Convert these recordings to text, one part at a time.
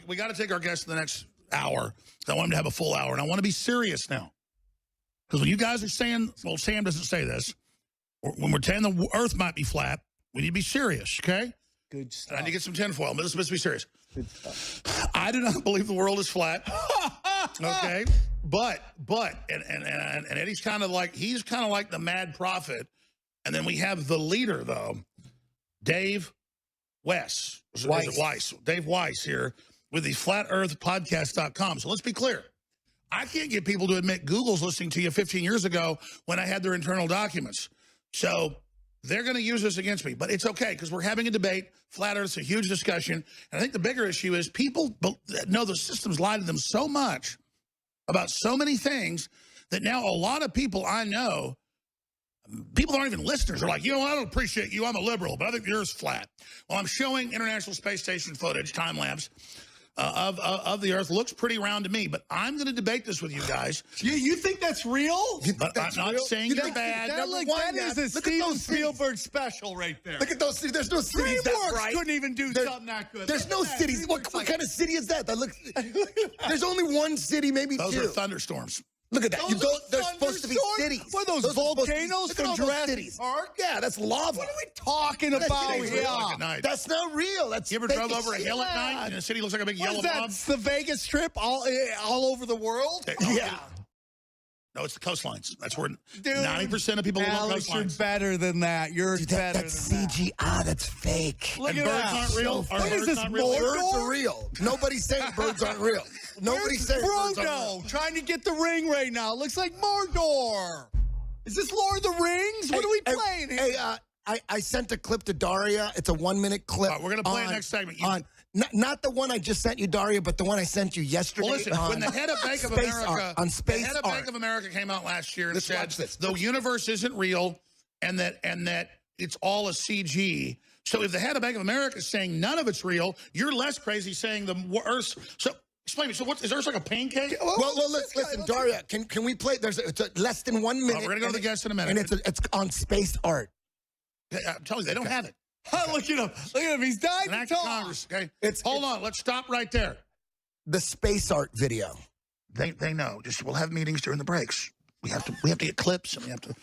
we got to take our guests in the next hour. I want them to have a full hour, and I want to be serious now. Because when you guys are saying, well, Sam doesn't say this, when we're saying the Earth might be flat, we need to be serious, okay? Good stuff. And I need to get some tinfoil, but let's be serious. Good stuff. I do not believe the world is flat, okay? But Eddie's kind of like, he's kind of like the mad prophet. And then we have the leader, though, Dave Weiss. Weiss. Dave Weiss here with the FlatEarthPodcast.com. So let's be clear. I can't get people to admit Google's listening to you 15 years ago when I had their internal documents. So they're going to use this against me. But it's okay because we're having a debate. Flat Earth's a huge discussion. And I think the bigger issue is people know the system's lied to them so much about so many things that now a lot of people I know, people aren't even listeners, are like, you know, I don't appreciate you. I'm a liberal, but I think the Earth's flat. Well, I'm showing International Space Station footage, time lapse, of the Earth. Looks pretty round to me, but I'm going to debate this with you guys. You think that's real? But I'm not saying you're bad. That is a Steven Spielberg special right there. Look at those cities. There's no cities that bright. Couldn't even do something that good. There's no cities. What kind of city is that? There's only one city, maybe those two. Those are thunderstorms. Look at that. They're supposed to be cities. What are those volcanoes from Jurassic Park? Yeah, that's lava. What are we talking about here? Like that's not real. That's you ever drove over a hill at night and the city looks like a big yellow blob? It's the Vegas Strip all over the world? Yeah. No, it's the coastlines. That's where 90% of people live on coastlines. You're better than that. You're better that's than CGI. That's fake. Look and at birds that. aren't real. What is this, Birds are real. Nobody's saying birds aren't real. Nobody's saying birds aren't real. Trying to get the ring right now. It looks like Mordor. Is this Lord of the Rings? What are we playing here? Hey, I sent a clip to Daria. It's a 1-minute clip. We're going to play it next segment. Not the one I just sent you, Daria, but the one I sent you yesterday. Well, listen, when the head of Bank of America Bank of America came out last year and said the universe isn't real and that it's all a CG. So if the head of Bank of America is saying none of it's real, you're less crazy saying the Earth. So explain me. So is Earth like a pancake? Well, listen, Daria, can we play? It's less than 1 minute. We're going to go to the guests in a minute. And it's on space art. I'm telling you, they don't have it. Look at him. Look at him. He's dying to talk. Congress, okay? Hold on. Let's stop right there. The space art video. They know. We'll have meetings during the breaks. We have to get clips and we have to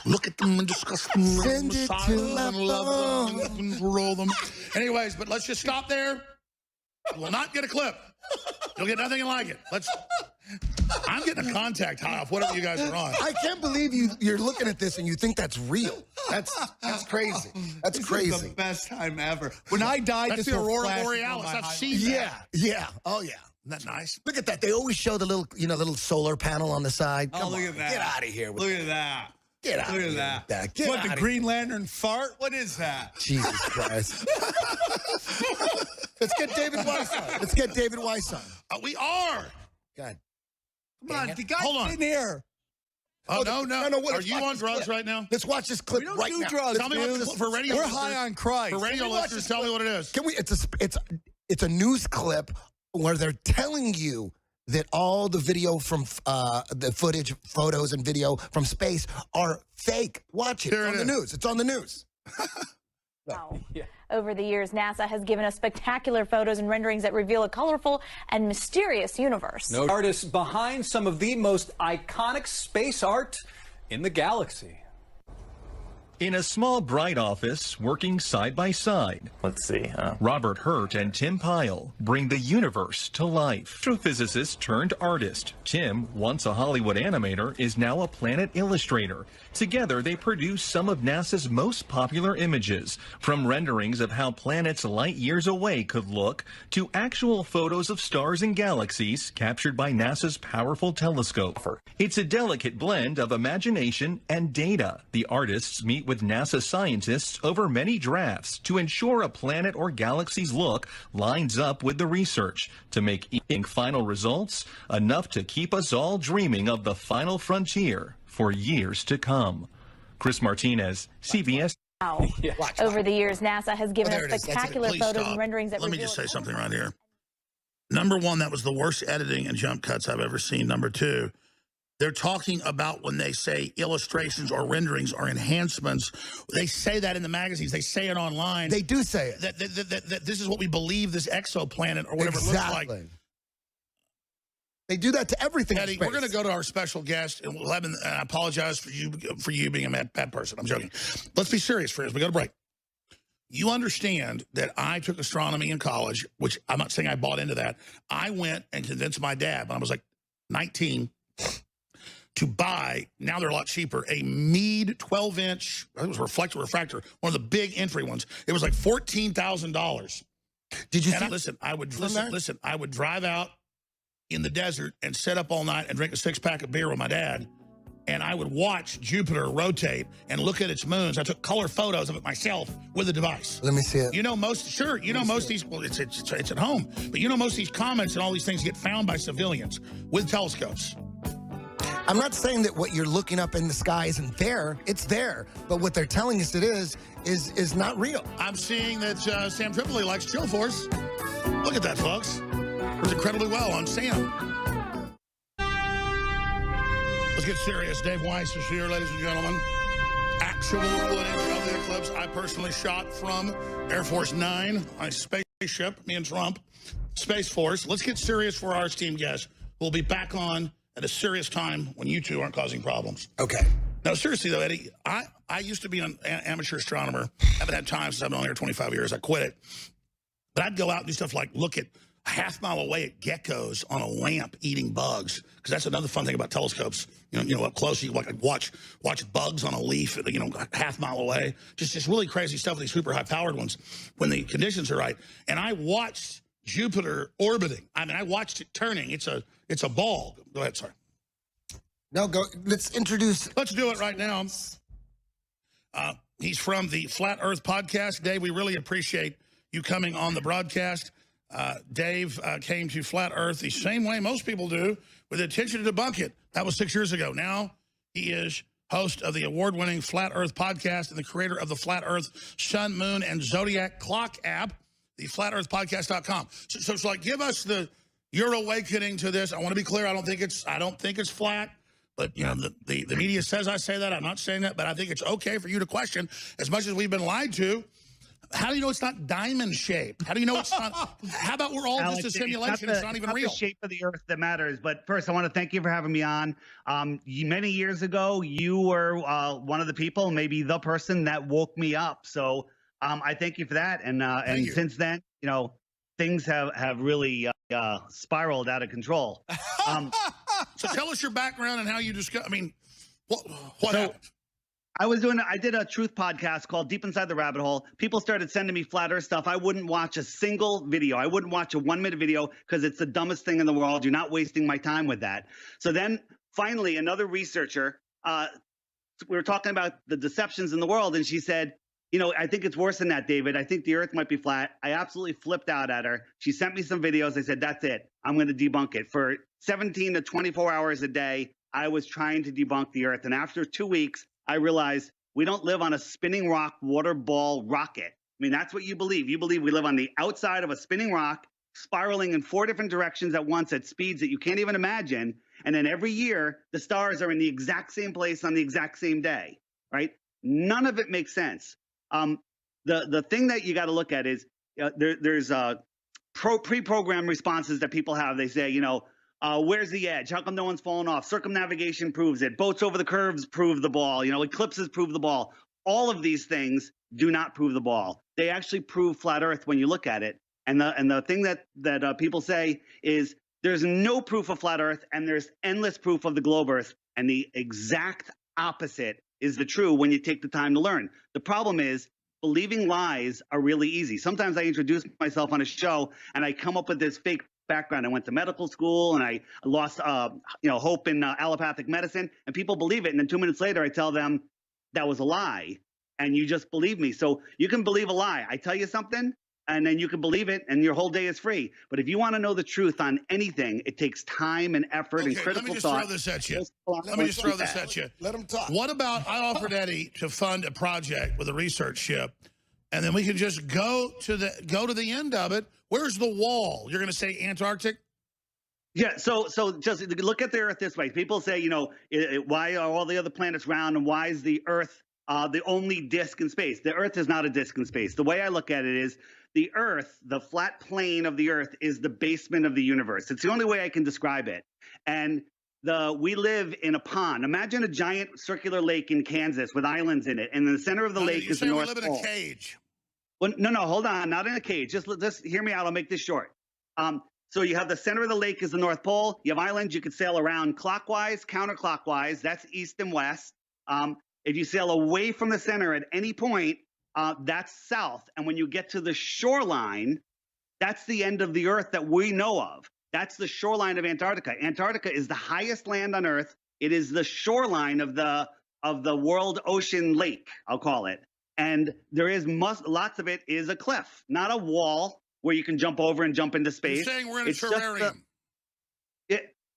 look at them and discuss them. Send it to my phone. And roll them. Anyways, but let's just stop there. We'll not get a clip. You'll get nothing like it. I'm getting a contact high off whatever you guys are on. I can't believe you're looking at this and you think that's real. That's crazy. That's crazy. This is the best time ever. When I died, that's this the Aurora Borealis. I've seen that. Yeah. Oh yeah. Isn't that nice? Look at that. They always show the little solar panel on the side. Come on, look at that. Get out of here. Look at that. Get out of here. Look at that. Get what, the Green Lantern fart? What is that? Jesus Christ. Let's get David Weiss on. We are. God. Come on, the guy's in here. Oh, no. Are you on drugs right now? Let's watch this clip right now. Drugs, tell me what for radio. We're high on Christ. For radio listeners, tell me what it is. Can we? It's a news clip where they're telling you that all the video from the footage, photos, and video from space are fake. Watch it. It's on the news. It's on the news. Wow. Yeah. Over the years, NASA has given us spectacular photos and renderings that reveal a colorful and mysterious universe. No artists behind some of the most iconic space art in the galaxy. In a small, bright office, working side by side. Let's see, Robert Hurt and Tim Pyle bring the universe to life. Astrophysicist turned artist. Tim, once a Hollywood animator, is now a planet illustrator. Together, they produce some of NASA's most popular images, from renderings of how planets light years away could look, to actual photos of stars and galaxies captured by NASA's powerful telescope. It's a delicate blend of imagination and data. The artists meet with NASA scientists over many drafts to ensure a planet or galaxy's look lines up with the research to make final results enough to keep us all dreaming of the final frontier for years to come. Chris Martinez, CBS. Wow. Over the years, NASA has given us spectacular photos and renderings that Let me just say something right here. Number one, that was the worst editing and jump cuts I've ever seen. Number two, They're talking about when they say illustrations or renderings or enhancements. They say that in the magazines. They say it online. They do say it. That this is what we believe this exoplanet or whatever it looks like. They do that to everything. Eddie, we're going to go to our special guest, and we'll have him, and I apologize for you being a bad person. I'm joking. Let's be serious, friends. We got to break. You understand that I took astronomy in college, which I'm not saying I bought into that. I went and convinced my dad when I was like 19 to buy, now they're a lot cheaper, a Meade 12-inch, I think it was refractor, one of the big entry ones. It was like $14,000. Did you listen, I would drive out in the desert and sit up all night and drink a 6-pack of beer with my dad, and I would watch Jupiter rotate and look at its moons. I took color photos of it myself with the device. Let me see it. You know most of these, well, it's at home, but you know most of these comets and all these things get found by civilians with telescopes. I'm not saying that what you're looking up in the sky isn't there. It's there. But what they're telling us it is not real. I'm seeing that Sam Tripoli likes Chill Force. Look at that, folks. Works incredibly well on Sam. Let's get serious. Dave Weiss is here, ladies and gentlemen. Actual footage of the eclipse I personally shot from Air Force 9, my spaceship, me and Trump, Space Force. Let's get serious for our esteemed guest. We'll be back on at a serious time when you two aren't causing problems. Okay. No, seriously, though, Eddie, I used to be an amateur astronomer. I haven't had time since I've been on here 25 years. I quit it. But I'd go out and do stuff like look at a half-mile away at geckos on a lamp eating bugs, because that's another fun thing about telescopes. You know, up close, you like watch bugs on a leaf, you know, a half-mile away. Just really crazy stuff with these super high-powered ones when the conditions are right. And I watched Jupiter orbiting. I mean, I watched it turning. It's a ball. Go ahead, sorry. No, go. Let's introduce. Let's do it right now. He's from the Flat Earth podcast. Dave, we really appreciate you coming on the broadcast. Dave came to Flat Earth the same way most people do, with the intention to debunk it. That was 6 years ago. Now he is host of the award-winning Flat Earth podcast and the creator of the Flat Earth Sun, Moon, and Zodiac Clock app, the flatearthpodcast.com. So like, give us your awakening to this. I want to be clear. I don't think it's flat. But, you know, the media says I say that. I'm not saying that, but I think it's okay for you to question as much as we've been lied to. How do you know it's not diamond shaped? How do you know it's not? How about we're all just a simulation? It's not even real. It's the shape of the Earth that matters. But first, I want to thank you for having me on. Many years ago, you were one of the people, maybe the person that woke me up. So I thank you for that. And since then, you know, things have really spiraled out of control. So tell us your background and how you discuss. I mean, what happened? I did a truth podcast called Deep Inside the Rabbit Hole. People started sending me flat earth stuff. I wouldn't watch a single video. I wouldn't watch a 1-minute video because it's the dumbest thing in the world. You're not wasting my time with that. So then finally, another researcher, we were talking about the deceptions in the world, and she said, you know, I think it's worse than that, David. I think the Earth might be flat. I absolutely flipped out at her. She sent me some videos. I said, that's it. I'm going to debunk it. For 17 to 24 hours a day, I was trying to debunk the Earth. And after 2 weeks, I realized we don't live on a spinning rock water ball rocket. I mean, that's what you believe. You believe we live on the outside of a spinning rock, spiraling in 4 different directions at once at speeds that you can't even imagine. And then every year, the stars are in the exact same place on the exact same day, right? None of it makes sense. The thing that you got to look at is there's pre-programmed responses that people have. They say, you know, where's the edge? How come no one's fallen off? Circumnavigation proves it. Boats over the curves prove the ball. You know, eclipses prove the ball. All of these things do not prove the ball. They actually prove flat Earth when you look at it. And the thing that people say is there's no proof of flat Earth and there's endless proof of the globe Earth. And the exact opposite is the true when you take the time to learn. The problem is believing lies are really easy. Sometimes I introduce myself on a show and I come up with this fake background. I went to medical school and I lost hope in allopathic medicine, and people believe it. And then 2 minutes later, I tell them that was a lie, and you just believe me. So you can believe a lie. I tell you something, and then you can believe it, and your whole day is free. But if you want to know the truth on anything, it takes time and effort and critical thought. Let me just throw this at you. Let him talk. What about I offered Eddie to fund a project with a research ship, and then we could just go to the end of it. Where's the wall? You're going to say Antarctic? Yeah, so just look at the Earth this way. People say, you know, why are all the other planets round, and why is the Earth the only disk in space? The Earth is not a disk in space. The way I look at it is the Earth, the flat plane of the Earth, is the basement of the universe. It's the only way I can describe it. And we live in a pond. Imagine a giant circular lake in Kansas with islands in it, and in the center of the lake is the North Pole. We live in a cage. Well, no, hold on, not in a cage. Just hear me out. I'll make this short. So you have the center of the lake is the North Pole. You have islands you could sail around clockwise, counterclockwise. That's east and west. If you sail away from the center at any point, that's south. And when you get to the shoreline, that's the end of the Earth that we know of. That's the shoreline of Antarctica. Antarctica is the highest land on Earth. It is the shoreline of the world ocean lake, I'll call it. And there is lots of it is a cliff, not a wall where you can jump over and jump into space. You're saying we're in a terrarium.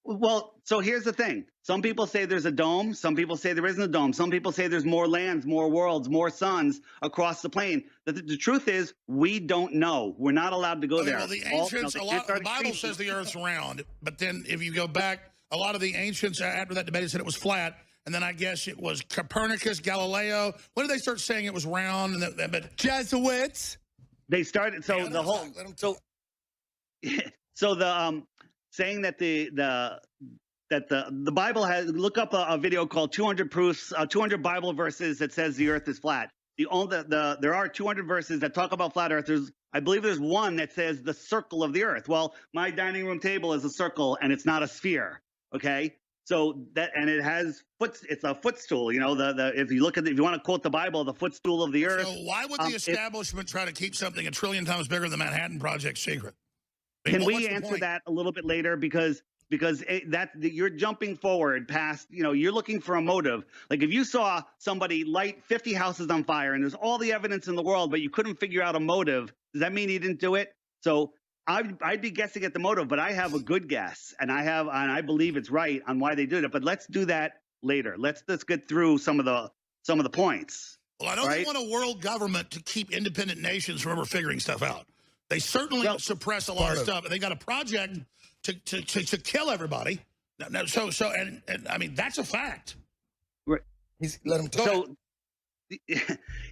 Well, so here's the thing. Some people say there's a dome. Some people say there isn't a dome. Some people say there's more lands, more worlds, more suns across the plane. The truth is, we don't know. We're not allowed to go there. Well, the ancients, the Bible says the Earth's round, but then if you go back, a lot of the ancients after that debate said it was flat. And then I guess it was Copernicus, Galileo. When did they start saying it was round? But Jesuits. They started. So the whole. So the saying that the Bible has. Look up a video called 200 proofs, 200 Bible verses that says the Earth is flat. There are 200 verses that talk about flat Earth. I believe there's one that says the circle of the Earth. Well, my dining room table is a circle and it's not a sphere. Okay. So it has it's a footstool, you know, if you want to quote the Bible, the footstool of the Earth. So why would the establishment try to keep something a trillion times bigger than the Manhattan Project secret? Can we answer that a little bit later? Because you're jumping forward past, you know, you're looking for a motive. Like if you saw somebody light 50 houses on fire and there's all the evidence in the world, but you couldn't figure out a motive, does that mean he didn't do it? So I'd be guessing at the motive, but I have a good guess, and I believe it's right on why they did it. But let's do that later. Let's get through some of the points. Well, I don't want a world government to keep independent nations from ever figuring stuff out. They certainly suppress a lot of stuff, and they got a project to kill everybody. So I mean that's a fact. Right. Let him talk. So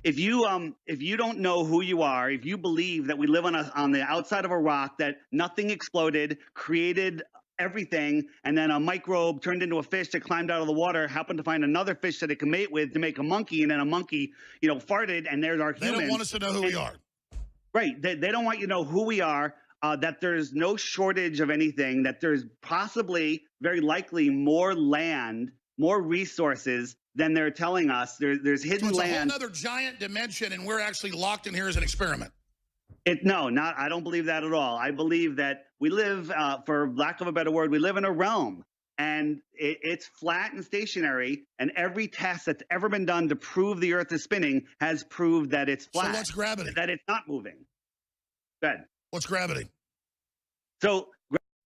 if you don't know who you are, if you believe that we live on the outside of a rock, that nothing exploded, created everything, and then a microbe turned into a fish that climbed out of the water, happened to find another fish that it can mate with to make a monkey, and then a monkey, you know, farted, and there's our humans. They don't want us to know who we are. Right. They don't want you to know who we are, that there's no shortage of anything, that there's possibly, very likely, more land, more resources than they're telling us. There's hidden land. It's a whole other giant dimension, and we're actually locked in here as an experiment. I don't believe that at all. I believe that we live, for lack of a better word, we live in a realm, and it's flat and stationary, and every test that's ever been done to prove the Earth is spinning has proved that it's flat. So what's gravity? That it's not moving. Good. What's gravity? So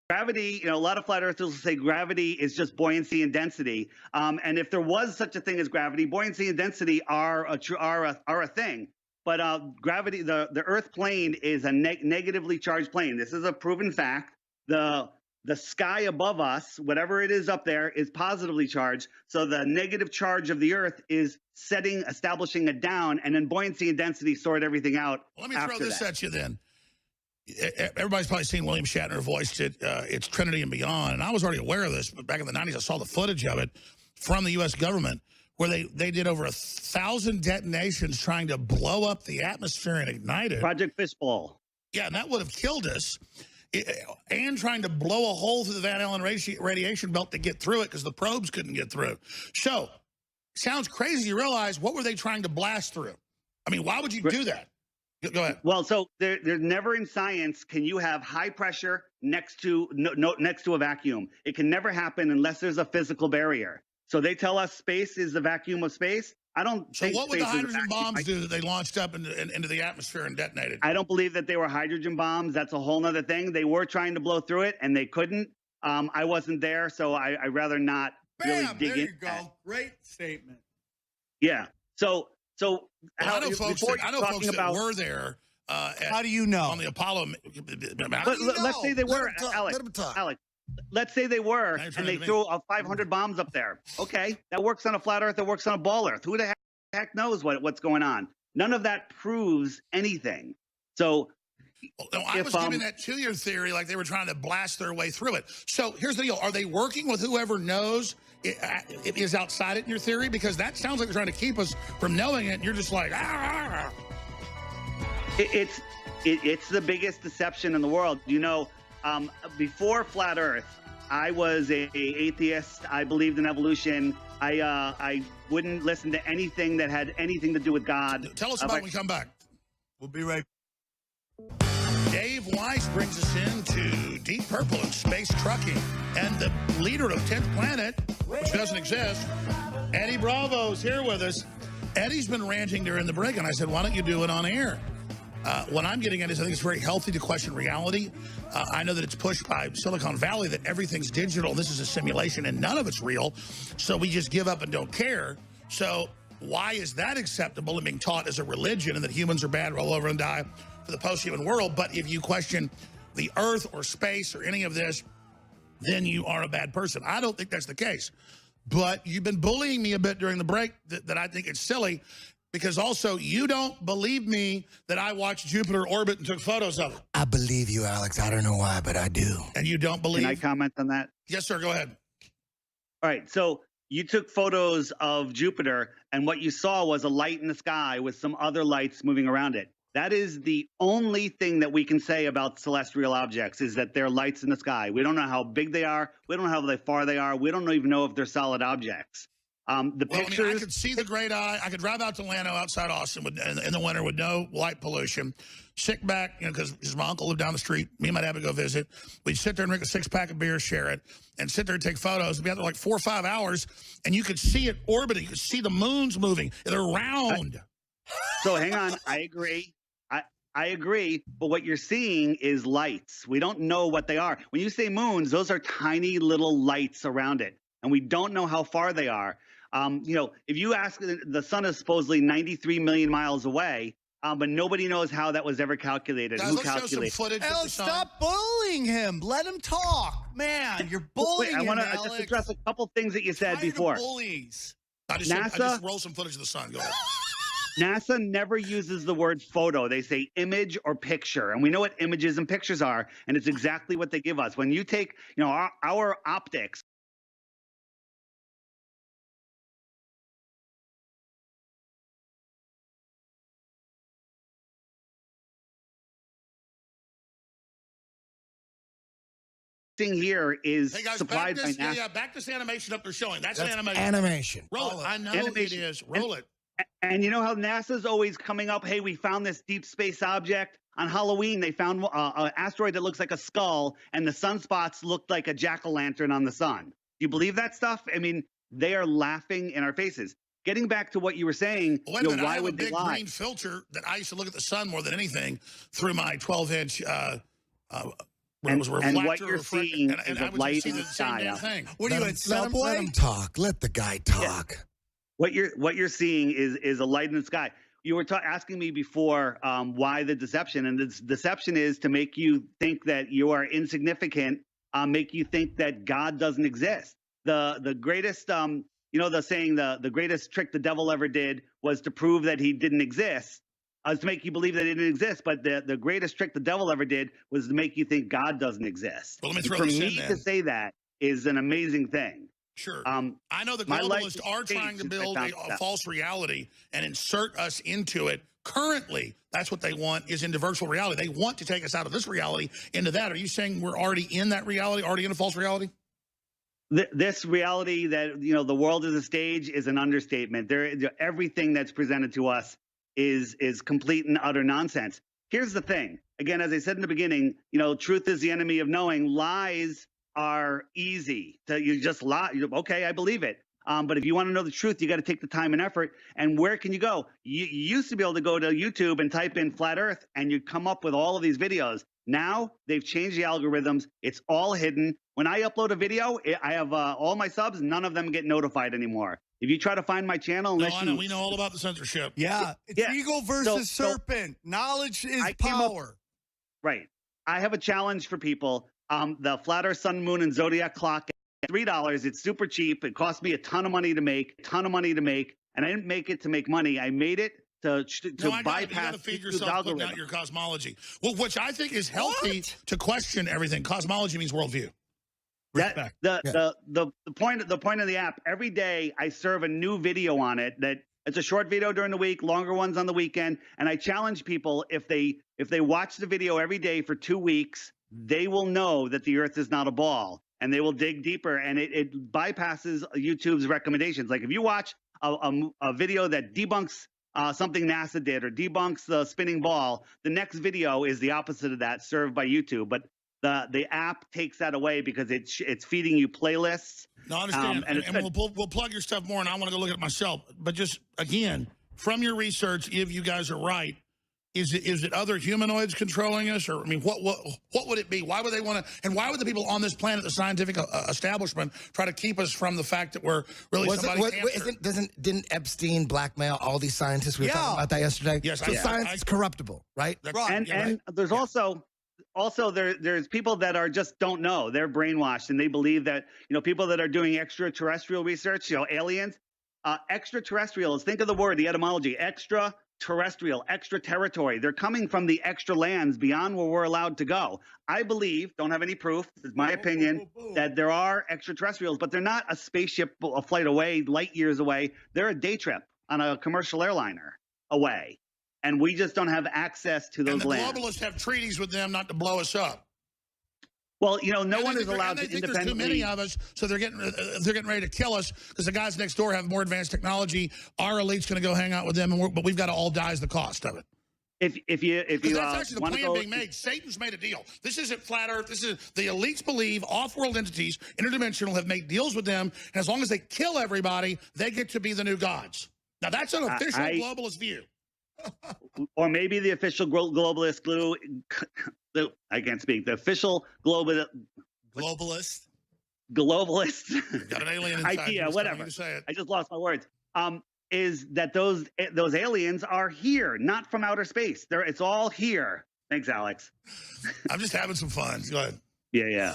gravity, you know, a lot of flat earthers will say gravity is just buoyancy and density. And if there was such a thing as gravity, buoyancy and density are a thing. But gravity, the Earth plane is a negatively charged plane. This is a proven fact. The sky above us, whatever it is up there, is positively charged. So the negative charge of the Earth is establishing it down, and then buoyancy and density sort everything out. Well, let me throw this at you then. Everybody's probably seen William Shatner voiced it. It's Trinity and Beyond. And I was already aware of this, but back in the 90s, I saw the footage of it from the U.S. government where they did over 1,000 detonations trying to blow up the atmosphere and ignite it. Project Fishbowl. Yeah, and that would have killed us. And trying to blow a hole through the Van Allen radiation belt to get through it because the probes couldn't get through. So, sounds crazy. You realize, what were they trying to blast through? I mean, why would you do that? Go ahead. Well, so there's never in science can you have high pressure next to a vacuum. It can never happen unless there's a physical barrier. So they tell us space is the vacuum of space. I don't think. So what would the hydrogen bombs do that they launched up into the atmosphere and detonated? I don't believe that they were hydrogen bombs. That's a whole nother thing. They were trying to blow through it and they couldn't. I wasn't there, so I'd rather not really dig there you into go. that. Great statement. Yeah. So I know folks that were there. How do you know? On the Apollo. Let's say they were, Alex. let's say they were, Now you're and trying they to threw 500 bombs up there. Okay, that works on a flat Earth. That works on a ball Earth. Who the heck knows what's going on? None of that proves anything. So, well, no, I was giving that to your theory, like they were trying to blast their way through it. So here's the deal: are they working with whoever knows it is outside it in your theory? Because that sounds like they're trying to keep us from knowing it. And you're just like, ah. It's the biggest deception in the world. You know, before flat Earth, I was a atheist. I believed in evolution. I wouldn't listen to anything that had anything to do with God. Tell us about it when we come back. We'll be right. Dave Weiss brings us into Deep Purple and space trucking, and the leader of 10th Planet, which doesn't exist, Eddie Bravo's here with us. Eddie's been ranting during the break, and I said, why don't you do it on air? What I'm getting at is I think it's very healthy to question reality. I know that it's pushed by Silicon Valley that everything's digital. This is a simulation, and none of it's real. So we just give up and don't care. So why is that acceptable and being taught as a religion, and that humans are bad, roll over and die for the post-human world? But if you question the Earth or space or any of this, then you are a bad person. I don't think that's the case. But you've been bullying me a bit during the break that I think it's silly. Because also, you don't believe me that I watched Jupiter orbit and took photos of it. I believe you, Alex. I don't know why, but I do. And you don't believe? Can I comment on that? Yes, sir. Go ahead. All right. So you took photos of Jupiter, and what you saw was a light in the sky with some other lights moving around it. That is the only thing that we can say about celestial objects, is that they're lights in the sky. We don't know how big they are. We don't know how far they are. We don't even know if they're solid objects. The pictures. I mean, I could see the great eye. I could drive out to Lano outside Austin in the winter with no light pollution. Sit back, because my uncle lived down the street. Me and my dad would go visit. We'd sit there and drink a 6-pack of beer, share it, and sit there and take photos. We'd be out there like 4 or 5 hours, and you could see it orbiting. You could see the moons moving. They're round. So hang on. I agree. I agree, but what you're seeing is lights. We don't know what they are. When you say moons, those are tiny little lights around it, and we don't know how far they are. If you ask, the sun is supposedly 93 million miles away, but nobody knows how that was ever calculated. Guys, Who let's calculated? show some footage. Alex, stop bullying him. Let him talk. Man, you're bullying him, I want to Alex. just address a couple things that you said before. Bullies. I just roll some footage of the sun. Go ahead. NASA never uses the word photo. They say image or picture. And we know what images and pictures are, and it's exactly what they give us. When you take, our optics, here is hey guys, supplied by NASA. Yeah, back this animation up they're showing. That's animation. Animation. Roll it. I know Animation. it is. Roll it. And you know how NASA's always coming up, hey, we found this deep space object. On Halloween, they found an asteroid that looks like a skull, and the sunspots looked like a jack-o'-lantern on the sun. Do you believe that stuff? I mean, they are laughing in our faces. Getting back to what you were saying, Wait a minute, why I have would a they big lie? green filter that I used to look at the sun more than anything through my 12-inch And reflector. what you're seeing and is I a would light just see in the the same sky. damn thing. What are you Let at him- let him- Subway? Let him talk. Let the guy talk. What you're seeing is a light in the sky. You were asking me before why the deception, and the deception is to make you think that you are insignificant, make you think that God doesn't exist. The greatest, the saying, the greatest trick the devil ever did was to prove that he didn't exist, to make you believe that he didn't exist. But the greatest trick the devil ever did was to make you think God doesn't exist. Well, let me throw For this me in to then. say that is an amazing thing. Sure. I know the my life globalists has are trying changed to since I build found a that. false reality and insert us into it. Currently, that's what they want, is into virtual reality. They want to take us out of this reality into that. Are you saying we're already in that reality, already in a false reality? This reality that, the world is a stage is an understatement. Everything that's presented to us is complete and utter nonsense. Here's the thing. Again, as I said in the beginning, truth is the enemy of knowing. Lies are easy. You just lie. Okay, I believe it. But if you want to know the truth, you got to take the time and effort. And where can you go? You used to be able to go to YouTube and type in flat Earth, and you'd come up with all of these videos. Now they've changed the algorithms. It's all hidden. When I upload a video, I have all my subs. None of them get notified anymore. If you try to find my channel, unless we know all about the censorship. Yeah, it's eagle versus so serpent. Knowledge is I came up- power. Right. I have a challenge for people. The Flat Earth Sun, Moon, and Zodiac clock at $3. It's super cheap. It cost me a ton of money to make, and I didn't make it to make money. I made it to bypass. You got to feed yourself putting out your cosmology. Well, which I think is healthy to question everything. Cosmology means worldview. The point of the app, every day I serve a new video on it. That it's a short video during the week, longer ones on the weekend, and I challenge people, if they watch the video every day for 2 weeks, they will know that the Earth is not a ball, and they will dig deeper, and it bypasses YouTube's recommendations. Like if you watch a video that debunks something NASA did or debunks the spinning ball, the next video is the opposite of that, served by YouTube. But the app takes that away because it's feeding you playlists. No, I understand. And we'll plug your stuff more, and I want to go look at it myself. But just, again, from your research, if you guys are right, is it other humanoids controlling us? Or, I mean, what would it be? Why would they want to, and why would the people on this planet, the scientific establishment, try to keep us from the fact that we're really Didn't Epstein blackmail all these scientists? We were talking about that yesterday. Yes, so science is corruptible, right? And there's also there's people that are just don't know. They're brainwashed, and they believe that, people that are doing extraterrestrial research, aliens, extraterrestrials, think of the word, the etymology, extraterrestrial, extra territory. They're coming from the extra lands beyond where we're allowed to go. I believe, don't have any proof, this is my opinion, that there are extraterrestrials, but they're not a spaceship a flight away, light years away. They're a day trip on a commercial airliner away. And we just don't have access to those lands. And the globalists have treaties with them not to blow us up. Well, no one is allowed to independently. There's too many of us, so they're getting ready to kill us because the guys next door have more advanced technology. Our elite's going to go hang out with them, but we've got to all die as the cost of it. If you that's actually the plan being made. Satan's made a deal. This isn't flat Earth. This is the elites believe off-world entities, interdimensional, have made deals with them, and as long as they kill everybody, they get to be the new gods. Now that's an official globalist view. Or maybe the official globalist I can't speak. The official globalist. Got an alien idea, whatever. I just lost my words. Is that those aliens are here, not from outer space. It's all here. Thanks, Alex. I'm just having some fun. Go ahead. Yeah.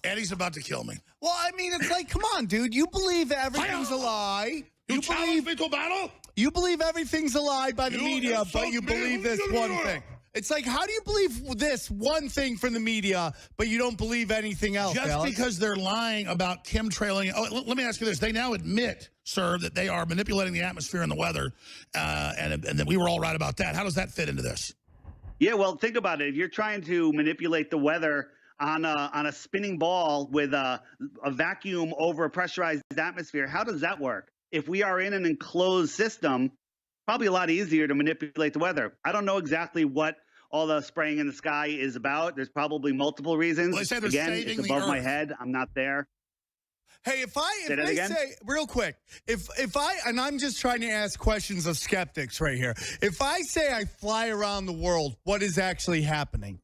Eddie's about to kill me. Well, I mean, it's like, come on, dude. You believe everything's a lie. You challenge me to a battle? You believe everything's a lie by the media, but you believe this one thing. It's like, how do you believe this one thing from the media, but you don't believe anything else? Just because they're lying about chemtrailing. Oh, let me ask you this. They now admit, sir, that they are manipulating the atmosphere and the weather, and that we were all right about that. How does that fit into this? Yeah, well, think about it. If you're trying to manipulate the weather on a spinning ball with a vacuum over a pressurized atmosphere, how does that work? If we are in an enclosed system, probably a lot easier to manipulate the weather. I don't know exactly what all the spraying in the sky is about. There's probably multiple reasons. Well, they say they're Again, saving it's above my head. I'm not there. Hey, if they say real quick, and I'm just trying to ask questions of skeptics right here. If I say I fly around the world, what is actually happening?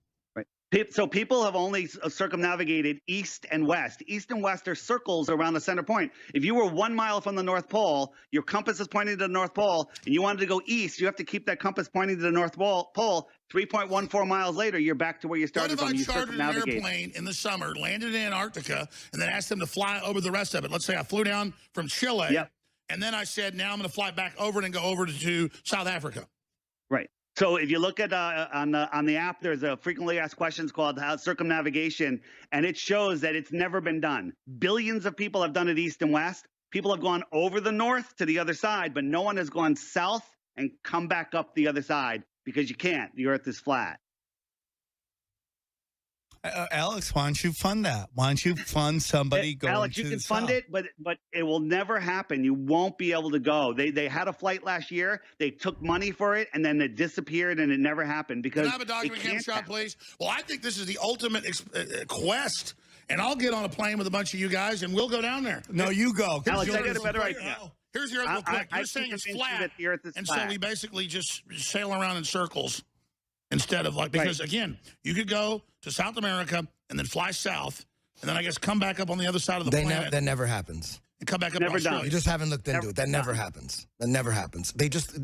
So people have only circumnavigated east and west. East and west are circles around the center point. If you were 1 mile from the North Pole, your compass is pointing to the North Pole, and you wanted to go east, you have to keep that compass pointing to the North Pole. 3.14 miles later, you're back to where you started from. What if I chartered an airplane in the summer, landed in Antarctica, and then asked them to fly over the rest of it? Let's say I flew down from Chile, and then I said, now I'm going to fly back over it and go over to South Africa. Right. So if you look at on the app, there's a frequently asked questions called circumnavigation, and it shows that it's never been done. Billions of people have done it east and west. People have gone over the north to the other side, but no one has gone south and come back up the other side because you can't. The Earth is flat. Alex, why don't you fund that? Why don't you fund somebody going Alex, to you can the fund south? it, but it will never happen. You won't be able to go. They had a flight last year. They took money for it, and then it disappeared, and it never happened because Can I have a document cam shot, please? Well, I think this is the ultimate quest, and I'll get on a plane with a bunch of you guys, and we'll go down there. No, you go. Alex, I got a better idea. Here's the Earth real quick. You're saying it's flat, the Earth is and flat. so we basically just sail around in circles instead of because, again, you could go to South America and then fly south, and then I guess come back up on the other side of the planet. That never happens. And come back up Never to Australia. done. You just haven't looked into it. That never happens. That never happens. They just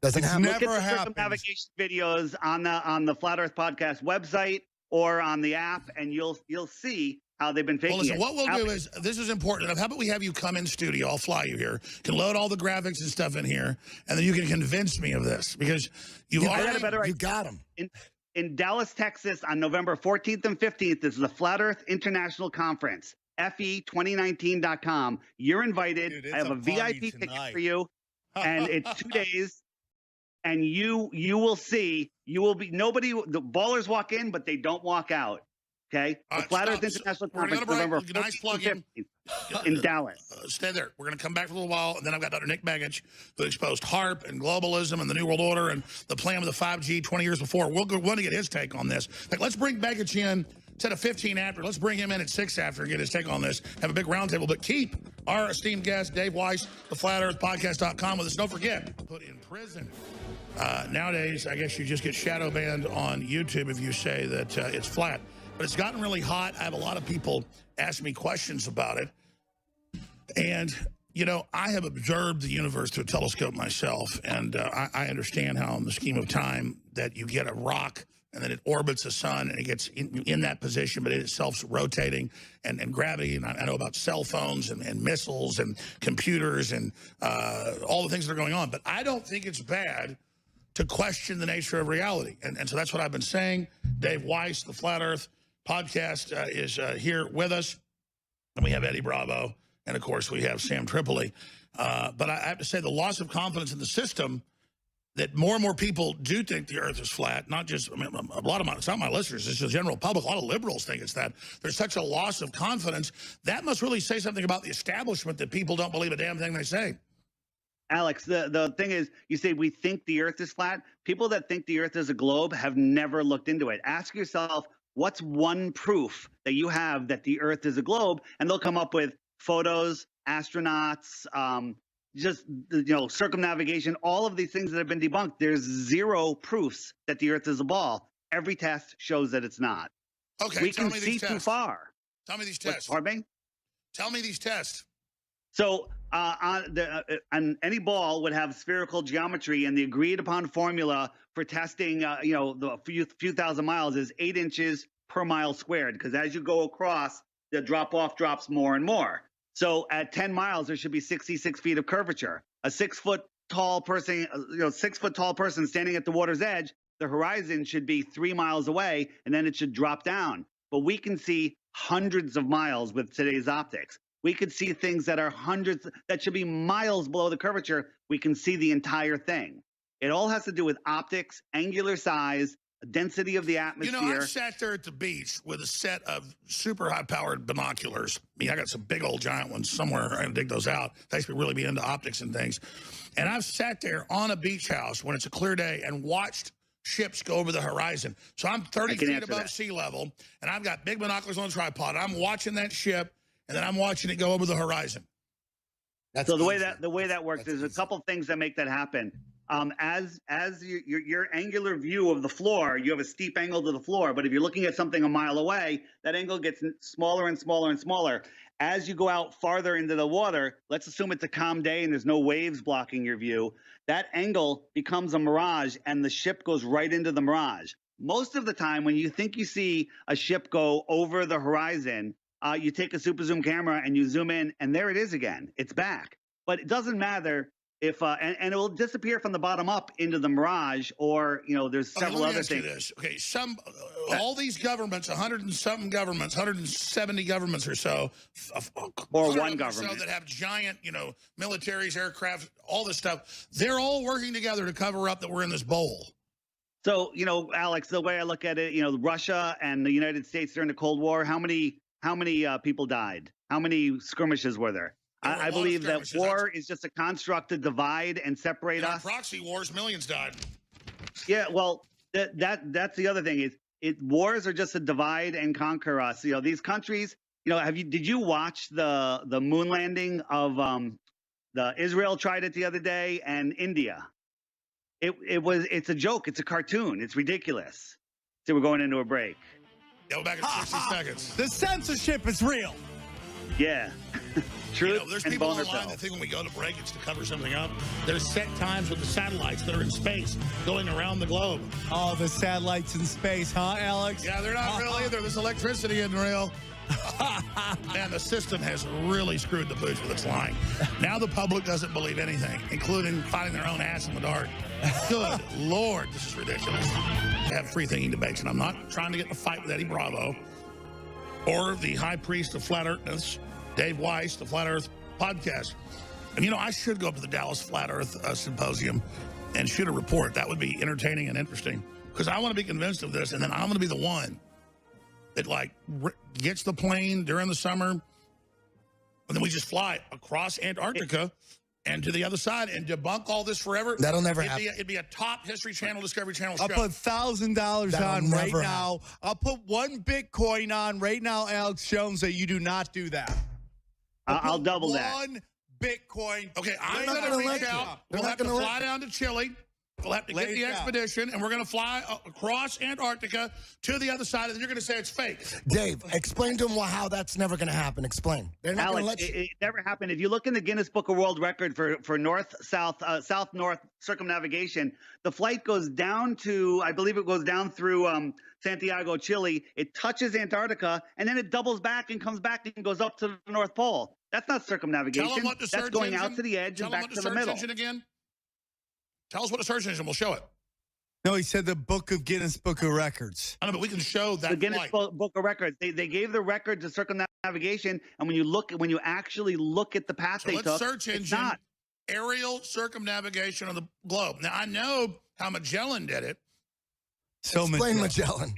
doesn't happen. Look at the circumnavigation videos on the Flat Earth Podcast website or on the app, and you'll see how they've been faking it. What we'll do is, this is important enough. How about we have you come in studio? I'll fly you here. Can load all the graphics and stuff in here, and then you can convince me of this, because you got them. In Dallas, Texas, on November 14th and 15th, this is the Flat Earth International Conference, FE2019.com. You're invited. Dude, I have a VIP ticket for you, and it's 2 days. And you will see, the ballers walk in, but they don't walk out. Okay? The Flat Earth International Conference, November 14th in Dallas. Stay there. We're going to come back for a little while, and then I've got Dr. Nick Begich, who exposed HARP and globalism and the New World Order and the plan with the 5G 20 years before. We'll want to get his take on this. Like, let's bring Begich in instead of 15 after. Let's bring him in at 6 after and get his take on this. Have a big roundtable, but keep our esteemed guest, Dave Weiss, the FlatEarthPodcast.com with us. Don't forget, put in prison. Nowadays, I guess you just get shadow banned on YouTube if you say that it's flat. But it's gotten really hot. I have a lot of people ask me questions about it. And, you know, I have observed the universe through a telescope myself. And I understand how in the scheme of time that you get a rock and then it orbits the sun and it gets in that position, but it itself's rotating and gravity. And I know about cell phones and missiles and computers and all the things that are going on. But I don't think it's bad to question the nature of reality. And so that's what I've been saying. Dave Weiss, the Flat Earth Podcast, is here with us. And we have Eddie Bravo. And, of course, we have Sam Tripoli. But I have to say the loss of confidence in the system, that more and more people do think the earth is flat, not just, I mean, a lot of it's not my listeners, it's the general public. A lot of liberals think it's that. There's such a loss of confidence. That must really say something about the establishment, that people don't believe a damn thing they say. Alex, the thing is, you say we think the earth is flat. People that think the earth is a globe have never looked into it. Ask yourself, what's one proof that you have that the earth is a globe? And they'll come up with photos, astronauts, just, circumnavigation, all of these things that have been debunked. There's zero proofs that the earth is a ball. Every test shows that it's not. Okay, we can see too far. Tell me these tests. Pardon me? Tell me these tests. So on any ball would have spherical geometry, and the agreed upon formula for testing, the few thousand miles is 8 inches per mile squared, because as you go across, the drop-off drops more and more. So at 10 miles, there should be 66 feet of curvature. A 6 foot tall person, 6 foot tall person standing at the water's edge, the horizon should be 3 miles away, and then it should drop down. But we can see hundreds of miles with today's optics. We could see things that are hundreds, that should be miles below the curvature. We can see the entire thing. It all has to do with optics, angular size, density of the atmosphere. You know, I sat there at the beach with a set of super high-powered binoculars. I mean, I got some big old giant ones somewhere. I'm going to dig those out. I used to really be into optics and things. And I've sat there on a beach house when it's a clear day and watched ships go over the horizon. So I'm 30 feet above sea level, and I've got big binoculars on a tripod. I'm watching that ship, and then I'm watching it go over the horizon. So the way that works, there's a couple things that make that happen. As your angular view of the floor, you have a steep angle to the floor. But if you're looking at something a mile away, that angle gets smaller and smaller and smaller. As you go out farther into the water, let's assume it's a calm day and there's no waves blocking your view. That angle becomes a mirage, and the ship goes right into the mirage. Most of the time, when you think you see a ship go over the horizon, you take a super zoom camera and you zoom in, and there it is again. It's back. But it doesn't matter if and it will disappear from the bottom up into the mirage, or there's several other things. Okay, all these governments, 100 and something governments, 170 governments or so, or one government that have giant, militaries, aircraft, all this stuff. They're all working together to cover up that we're in this bowl. So Alex, the way I look at it, Russia and the United States during the Cold War, how many people died? How many skirmishes were there? I believe that war is just a construct to divide and separate us. Proxy wars, millions died. Yeah, well, that's the other thing is wars are just to divide and conquer us. These countries. Did you watch the moon landing of Israel tried it the other day, and India? It's a joke. It's a cartoon. It's ridiculous. So we're going into a break. Yeah, we're back in 60 seconds. The censorship is real. Yeah. Truth there's and people boner online that think when we go to break, it's to cover something up. There's set times with the satellites that are in space going around the globe. Oh, the satellites in space, huh, Alex? Yeah, they're not real either. This electricity isn't real. Man, the system has really screwed the pooch with its lying. Now the public doesn't believe anything, including finding their own ass in the dark. Good Lord, this is ridiculous. I have free thinking debates, and I'm not trying to get in a fight with Eddie Bravo or the high priest of flat earthness, Dave Weiss, the Flat Earth podcast. And I should go up to the Dallas Flat Earth Symposium and shoot a report. That would be entertaining and interesting, because I want to be convinced of this, and then I'm going to be the one that gets the plane during the summer, and then we just fly across Antarctica and to the other side and debunk all this forever. That'll never happen. It'd be a top History Channel, Discovery Channel show. I'll put $1,000 on right now. I'll put 1 Bitcoin on right now, Alex Jones, that you do not do that. I'll double that. 1 Bitcoin. Okay, I'm going to reach out. We'll have to fly down to Chile. We'll have to get the expedition, and we're going to fly across Antarctica to the other side, and then you're going to say it's fake. Dave, explain to him how that's never going to happen. Explain. They're not going to let you. It never happened. If you look in the Guinness Book of World Record for north-south, south-north circumnavigation, the flight goes down to, I believe it goes down through Santiago, Chile. It touches Antarctica, and then it doubles back and comes back and goes up to the North Pole. That's not circumnavigation. Tell them what the That's going out to the edge and back to the middle. Again? Tell us what a search engine. We'll show it. No, he said the Guinness Book of Records. I know, but we can show that. The Guinness Book of Records. They gave the record to circumnavigation, and when you actually look at the path they took, search engine, not aerial circumnavigation of the globe. Now I know how Magellan did it. So explain Magellan.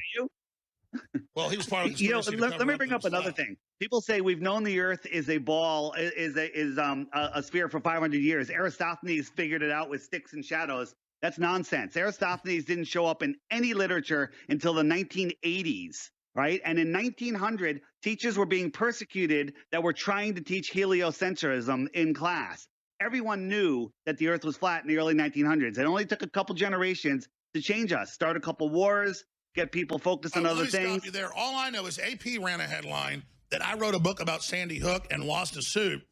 Well, he was part of the let me bring up another thing. People say we've known the Earth is a ball, is a sphere for 500 years. Aristophanes figured it out with sticks and shadows. That's nonsense. Aristophanes didn't show up in any literature until the 1980s, right? And in 1900, teachers were being persecuted that were trying to teach heliocentrism in class. Everyone knew that the Earth was flat in the early 1900s. It only took a couple generations to change us, start a couple wars, get people focused on other things. Stop you there. All I know is AP ran a headline that I wrote a book about Sandy Hook and lost a suit.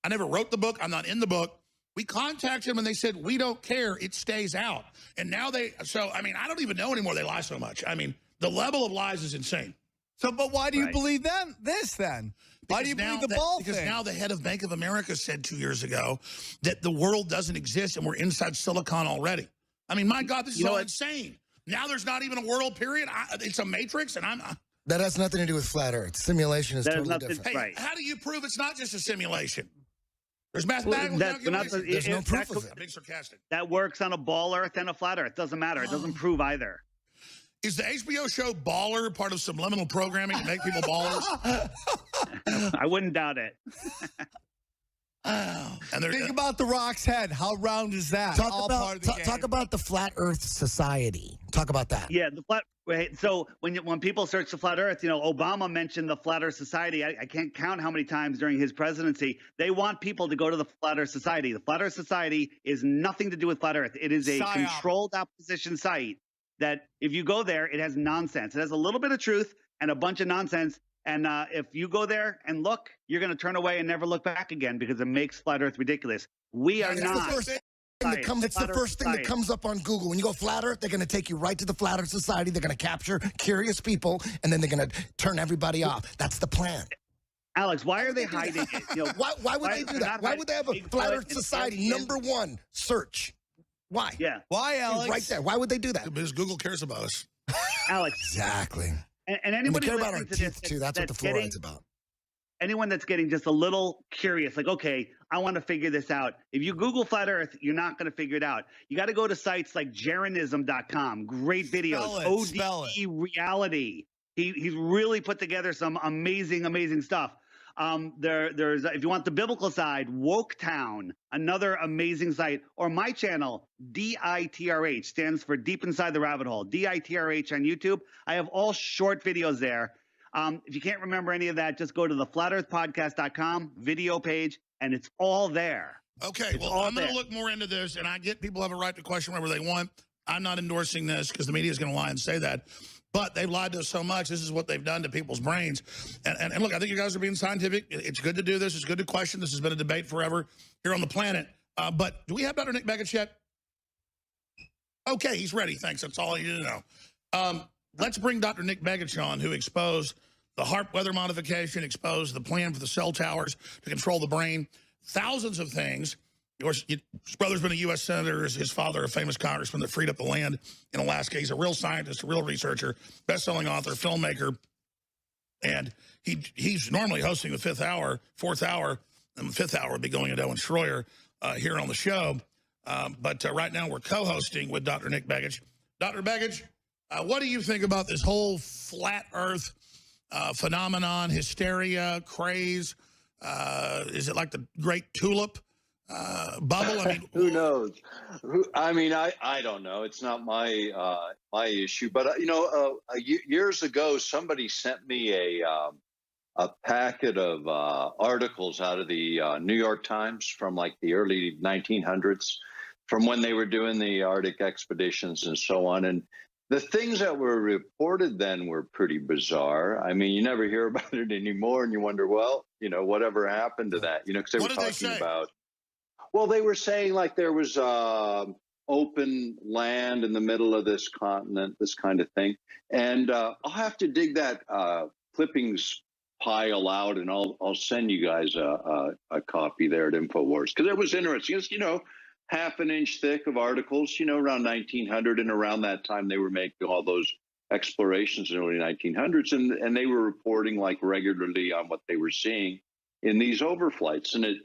I never wrote the book. I'm not in the book. We contacted them and they said, we don't care. It stays out. And now I don't even know anymore. They lie so much. I mean, the level of lies is insane. So, but why do you believe this then? Why do you believe the ball thing? Because now the head of Bank of America said 2 years ago that the world doesn't exist and we're inside Silicon already. I mean, my God, this is all insane. Now there's not even a world period. It's a matrix, and that has nothing to do with flat Earth. Simulation is totally different. Hey, how do you prove it's not just a simulation? There's mathematical calculations. There's no proof of it. I'm being sarcastic. That works on a ball Earth and a flat Earth. Doesn't matter. It doesn't prove either. Is the HBO show Baller part of subliminal programming to make people ballers? I wouldn't doubt it. Think about the Rock's head. How round is that? Talk about the Flat Earth Society. Talk about that. Yeah, the flat. So when people search the flat Earth, Obama mentioned the Flat Earth Society. I can't count how many times during his presidency. They want people to go to the Flat Earth Society. The Flat Earth Society is nothing to do with flat Earth. It is a controlled opposition site that if you go there, it has nonsense. It has a little bit of truth and a bunch of nonsense. And if you go there and look, you're going to turn away and never look back again because it makes flat Earth ridiculous. We are not. It's the first thing that comes up on Google. When you go Flat Earth, they're going to take you right to the Flat Earth Society. They're going to capture curious people, and then they're going to turn everybody off. That's the plan. Alex, why are they hiding it? Why would they do that? Why would they have a Flat Earth Society #1 search? Why? Yeah. Why, Alex? Right there. Why would they do that? Because Google cares about us. Alex. Exactly. And anybody care about our teeth, too. That's what the fluoride's about. Anyone that's getting just a little curious, like, okay, I want to figure this out. If you Google Flat Earth, you're not going to figure it out. You got to go to sites like Jeranism.com. Great videos. ODE Reality. He's really put together some amazing, amazing stuff. There's if you want the biblical side, Woketown, another amazing site, or my channel, DITRH, stands for Deep Inside the Rabbit Hole, DITRH on YouTube. I have all short videos there. If you can't remember any of that, just go to the flatearthpodcast.com video page, and it's all there. Okay, well, I'm going to look more into this, and I get people have a right to question whatever they want. I'm not endorsing this because the media is going to lie and say that. But they've lied to us so much. This is what they've done to people's brains. And look, I think you guys are being scientific. It's good to do this. It's good to question. This has been a debate forever here on the planet. But do we have Dr. Nick Begich yet? Okay, he's ready. Thanks. That's all I need to know. Let's bring Dr. Nick Begich on, who exposed the HAARP weather modification, exposed the plan for the cell towers to control the brain, thousands of things. Of course, his brother's been a U.S. senator. His father, a famous congressman that freed up the land in Alaska. He's a real scientist, a real researcher, best-selling author, filmmaker. And he's normally hosting the fourth hour, and the fifth hour would be going to Owen Schroyer here on the show. But right now we're co-hosting with Dr. Nick Begich. Dr. Begich, what do you think about this whole flat Earth phenomenon, hysteria, craze? Is it like the great tulip bubble? I mean, who knows? I don't know. It's not my my issue. But years ago, somebody sent me a packet of articles out of the New York Times from like the early 1900s, from when they were doing the Arctic expeditions and so on. And the things that were reported then were pretty bizarre. I mean, you never hear about it anymore, and you wonder, well, whatever happened to that? Because they were talking about. Well, they were saying like there was open land in the middle of this continent, this kind of thing. And I'll have to dig that clippings pile out, and I'll send you guys a copy there at InfoWars, because it was interesting. It's, half an inch thick of articles, around 1900, and around that time they were making all those explorations in the early 1900s, and they were reporting like regularly on what they were seeing in these overflights, and it.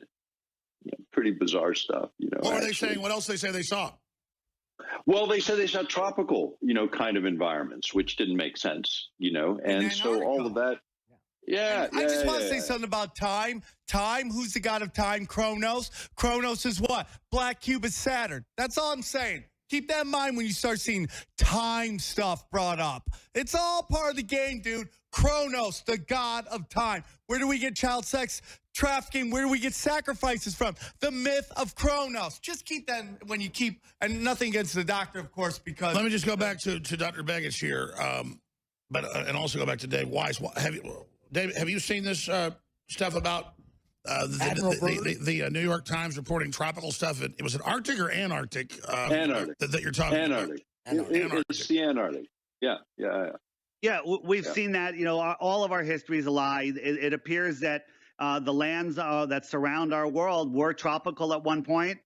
Pretty bizarre stuff, What were they saying? What else they say they saw? Well, they said they saw tropical, kind of environments, which didn't make sense, and so all of that. Yeah. I just want to say something about time. Time, who's the god of time? Kronos. Kronos is what? Black cube is Saturn. That's all I'm saying. Keep that in mind when you start seeing time stuff brought up. It's all part of the game, dude. Kronos, the god of time. Where do we get child sex trafficking? Where do we get sacrifices from? The myth of Kronos. Just keep that when you keep, and nothing against the doctor, of course, because. Let me just go back to Dr. Begich here, and also go back to Dave Weiss. Have you seen this stuff about the New York Times reporting tropical stuff? It was an Arctic or Antarctic? Antarctic. That you're talking Antarctic. about? Antarctic. It's the Antarctic. Yeah, we've seen that. All of our history is a lie. It appears that the lands that surround our world were tropical at one point.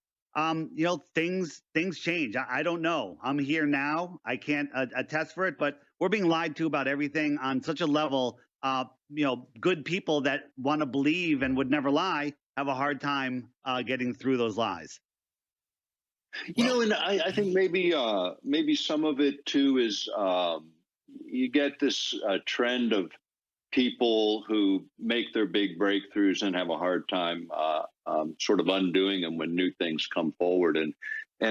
Things change. I don't know. I'm here now. I can't attest for it, but we're being lied to about everything on such a level. Good people that want to believe and would never lie have a hard time getting through those lies. And I think maybe some of it too is you get this trend of people who make their big breakthroughs and have a hard time sort of undoing them when new things come forward. And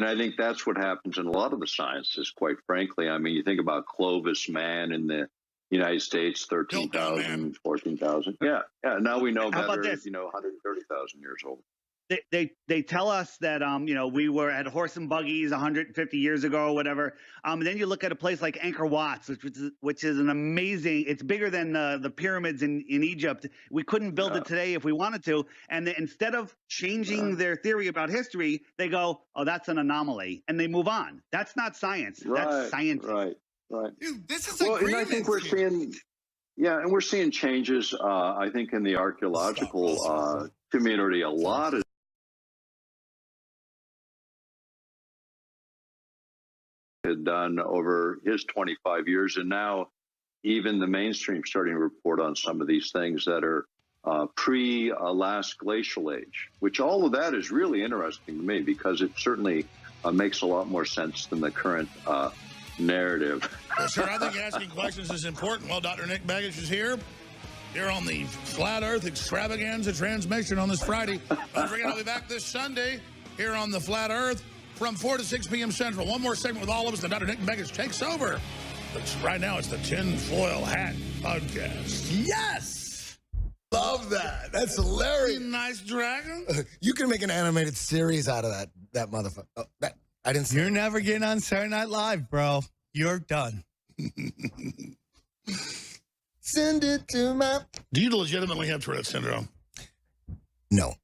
I think that's what happens in a lot of the sciences, quite frankly. I mean, you think about Clovis man in the United States, 13,000, 14,000. Yeah. Now we know better, 130,000 years old. They tell us that we were at horse and buggies 150 years ago or whatever. And then you look at a place like Angkor Wat, which is an amazing. It's bigger than the pyramids in Egypt. We couldn't build it today if we wanted to. And instead of changing their theory about history, they go, "Oh, that's an anomaly," and they move on. That's not science. That's science. Right. Dude, this is and I think we're seeing. Yeah, and we're seeing changes. I think in the archaeological community, a lot of. Had done over his 25 years, and now even the mainstream starting to report on some of these things that are pre-last glacial age, which all of that is really interesting to me because it certainly makes a lot more sense than the current narrative. Well, sir, I think asking questions is important. Well, Dr. Nick Begich is here on the Flat Earth Extravaganza transmission on this Friday. Don't forget, I'll be back this Sunday here on the Flat Earth from 4 to 6 p.m. Central. One more segment with all of us, then Dr. Nick Begich takes over. But right now, it's the Tinfoil Hat Podcast. Yes! Love that. That's hilarious. Nice dragon. You can make an animated series out of that motherfucker. I didn't see You're never getting on Saturday Night Live, bro. You're done. Send it to my... Do you legitimately have Tourette syndrome? No.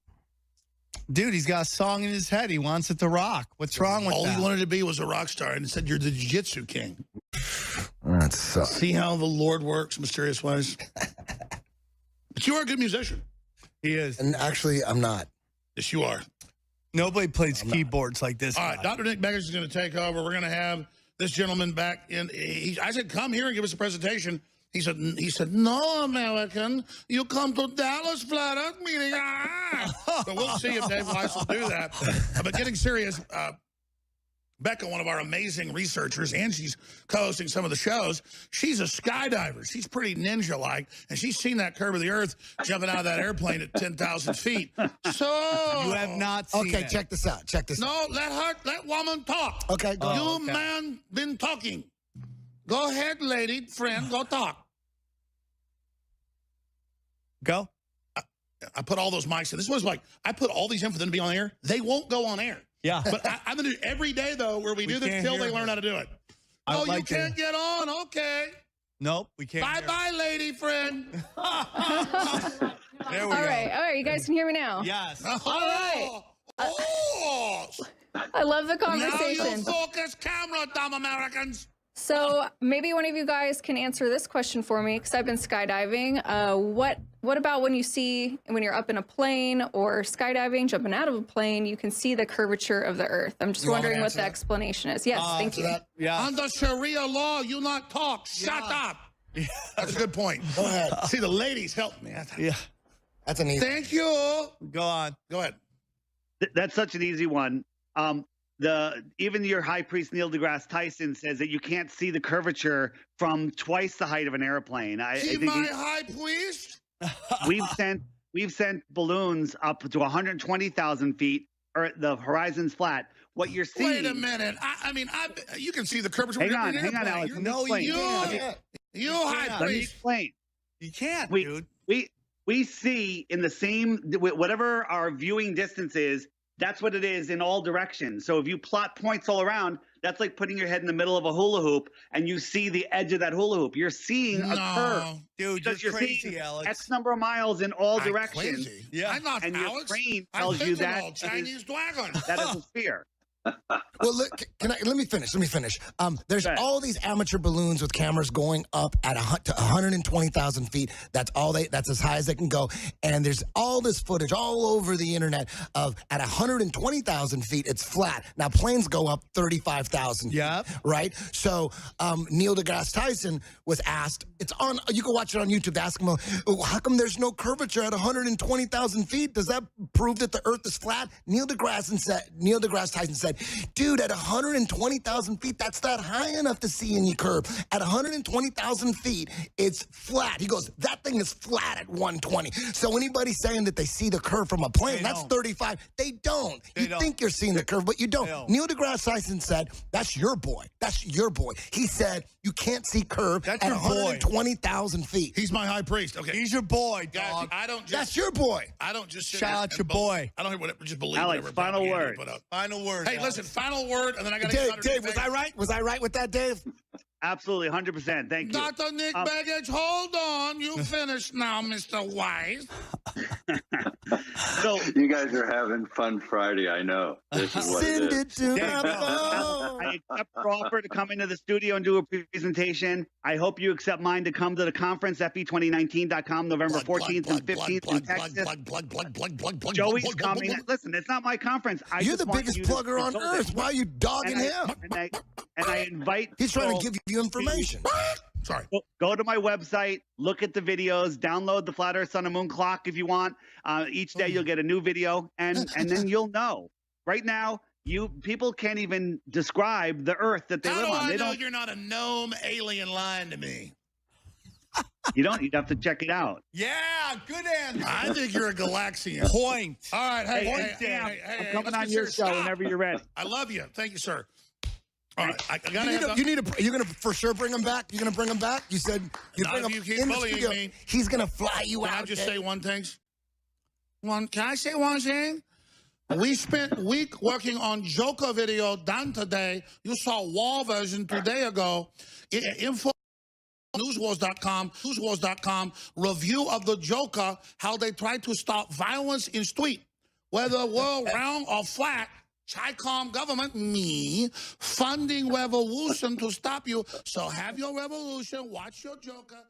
Dude, he's got a song in his head. He wants it to rock. What's wrong with All that? he wanted to be was a rock star, and he said, "You're the jiu-jitsu king." That sucks. See how the Lord works, mysterious ways. But you are a good musician. He is. And actually, I'm not. Yes, you are. Nobody plays keyboards like this. All right, Dr. Nick Beggars is going to take over. We're going to have this gentleman back in. I said, "Come here and give us a presentation." He said, "No, American, you come to Dallas Flat Earth meeting." But we'll see if Dave Weiss will do that. But getting serious, Becca, one of our amazing researchers, and she's co-hosting some of the shows. She's a skydiver. She's pretty ninja-like, and she's seen that curve of the earth jumping out of that airplane at 10,000 feet. So You have not seen Okay, it. check this out. Check this out. no, let woman talk. Okay, go ahead. You man been talking. Go ahead, lady friend, go talk. Go. I put all those mics in. This was like, I put all these in for them to be on air. They won't go on air. Yeah. But I'm going to do every day, though, where we do this can't till hear they her. learn how to do it. I Oh, would you like to- can't get on? Okay. Nope, we can't. hear. Bye-bye, lady friend. There we All go. right, you guys can hear me now. Yes. All right. Oh, I love the now you conversation. focus camera, dumb Americans. So maybe one of you guys can answer this question for me because I've been skydiving. What about when you're up in a plane or skydiving, jumping out of a plane, you can see the curvature of the Earth? I'm just You want me to wondering what answer the that? explanation is. Yes, thank you. Yeah. Under Sharia law, you not talk. Shut up. That's a good point. Go ahead. See, the ladies help me. Yeah. That's an easy. Thank you. Go on. Go ahead. That's such an easy one. Even your high priest Neil deGrasse Tyson says that you can't see the curvature from twice the height of an airplane. I See think my high priest? we've sent balloons up to 120,000 feet, or the horizon's flat. What you're seeing? Wait a minute. I mean, you can see the curvature. Hang when on, you're in an hang on, airplane. Alex. No, Explain. you can't. You can't. high Let me priest. explain. You can't, We- dude. We see in the same whatever our viewing distance is. That's what it is in all directions. So if you plot points all around, that's like putting your head in the middle of a hula hoop and you see the edge of that hula hoop. You're seeing a curve. Dude, Because you're you're crazy, seeing Alex. X number of miles in all I'm directions. crazy. Yeah. I'm not And your Alex. brain I'm tells you that Sentinel, Chinese dragon. that is a sphere. Well, look, let me finish. There's Okay. all these amateur balloons with cameras going up at to 120,000 feet. That's that's as high as they can go. And there's all this footage all over the internet of at 120,000 feet, it's flat. Now planes go up 35,000. Yeah. Right. So Neil deGrasse Tyson was asked. It's on. You can watch it on YouTube. To ask him, oh, how come there's no curvature at 120,000 feet? Does that prove that the Earth is flat? Neil deGrasse Tyson said, dude, at 120,000 feet, that's not high enough to see any curve. At 120,000 feet, it's flat. He goes, that thing is flat at 120. So anybody saying that they see the curve from a plane, They that's don't. 35. They don't. You don't. think you're seeing the curve, but you don't. They don't. Neil deGrasse Tyson said, that's your boy. That's your boy. He said, you can't see curve That's at your boy. 120,000 feet. He's my high priest. Okay. He's your boy, Guys, dog. I don't just. That's your boy. I don't just sit Shout here out and your boy. I don't hear whatever. Just believe Alex, whatever final propaganda word. you put up. Final word. Hey, Alex. listen. Final word, and then I got to get Dave, was I right? Was I right with that, Dave? Absolutely, 100%. Thank you. Dr. Nick Baggage, hold on. You finished now, Mr. Weiss. So You guys are having fun Friday. I know. This is what it Send is. it to Dave, my no. phone. I accept your offer to come into the studio and do a presentation. I hope you accept mine to come to the conference, fe2019.com, November 14th and 15th in Texas. Joey's coming. Listen, it's not my conference. You're the biggest plugger on earth. Why are you dogging him? And I invite He's trying to people give you information. Sorry. Go to my website, look at the videos, download the Flat Earth Sun and Moon Clock if you want. Each day you'll get a new video, and then you'll know. Right now, people can't even describe the Earth that they How live do on. I They know don't. you're not a gnome alien lying to me? You don't. You'd have to check it out. Yeah, good answer. I think you're a Galaxian. Point. All right. Hey, Hey, hey, Sam, hey, hey, I'm hey, coming let's on get your serious. show Stop. whenever you're ready. I love you. Thank you, sir. All right. I gotta You're gonna for sure bring him back. You're gonna bring him back. You said you Not bring if him you keep in the bullying studio. me. He's gonna fly you Can out. I just Dave. say one thing? Can I say one thing? We spent a week working on Joker video done today. You saw wall version 2 days ago. Info newswars.com review of the Joker, how they try to stop violence in street. Whether the world round or flat, Chi-Com government, me, funding revolution to stop you. So have your revolution, watch your Joker.